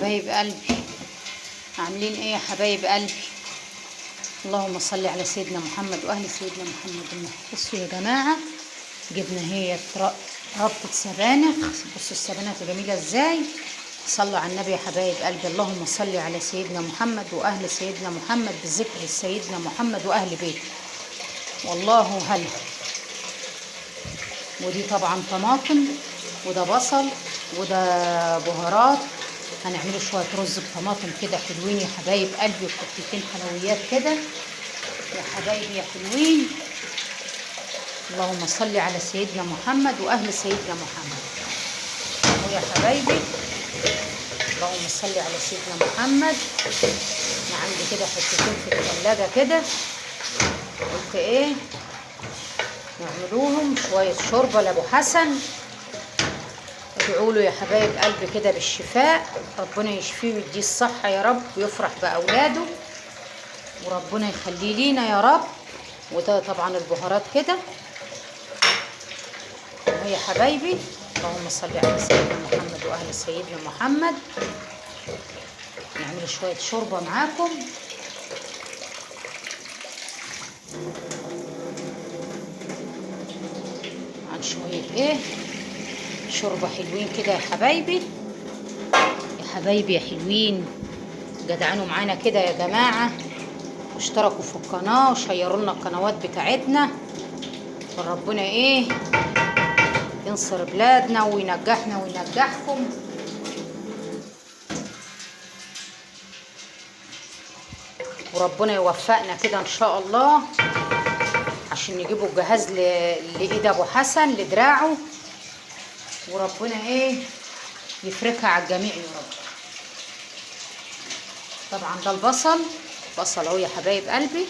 حبايب قلبي، عاملين ايه يا حبايب قلبي؟ اللهم صل على سيدنا محمد واهل سيدنا محمد. بصوا يا جماعه، جبنا هي ربطه سبانخ. بصوا السبانخ جميله ازاي. صلوا على النبي يا حبايب قلبي. اللهم صل على سيدنا محمد واهل سيدنا محمد بذكر سيدنا محمد واهل بيته. والله هل. ودي طبعا طماطم، وده بصل، وده بهارات. هنعمله شويه رز بطماطم كده حلوين يا حبايب قلبي، وكفتين حلويات كده يا حبايبي يا حلوين. اللهم صل على سيدنا محمد واهل سيدنا محمد. ويا حبايبي اللهم صل على سيدنا محمد. انا عندي كده حتتين في الثلاجه كده، قلت ايه نعملوهم شويه شوربه لابو حسن. ادعوا له يا حبايب قلبي كده بالشفاء، ربنا يشفيه ويديه الصحه يا رب، ويفرح باولاده، وربنا يخليه لينا يا رب. وده طبعا البهارات كده يا حبايبي. اللهم صل على سيدنا محمد واهل سيدنا محمد. نعمل شويه شوربه معاكم. عن شويه ايه شوربه حلوين كده يا حبايبي يا حبايبي يا حلوين. جدعانوا معانا كده يا جماعه، واشتركوا في القناه وشيروا لنا القنوات بتاعتنا، وربنا ايه ينصر بلادنا وينجحنا وينجحكم. وربنا يوفقنا كده ان شاء الله، عشان نجيبوا الجهاز لايد ابو حسن لدراعه، وربنا ايه يفركها على الجميع يا رب. طبعا ده البصل اهو يا حبايب قلبي.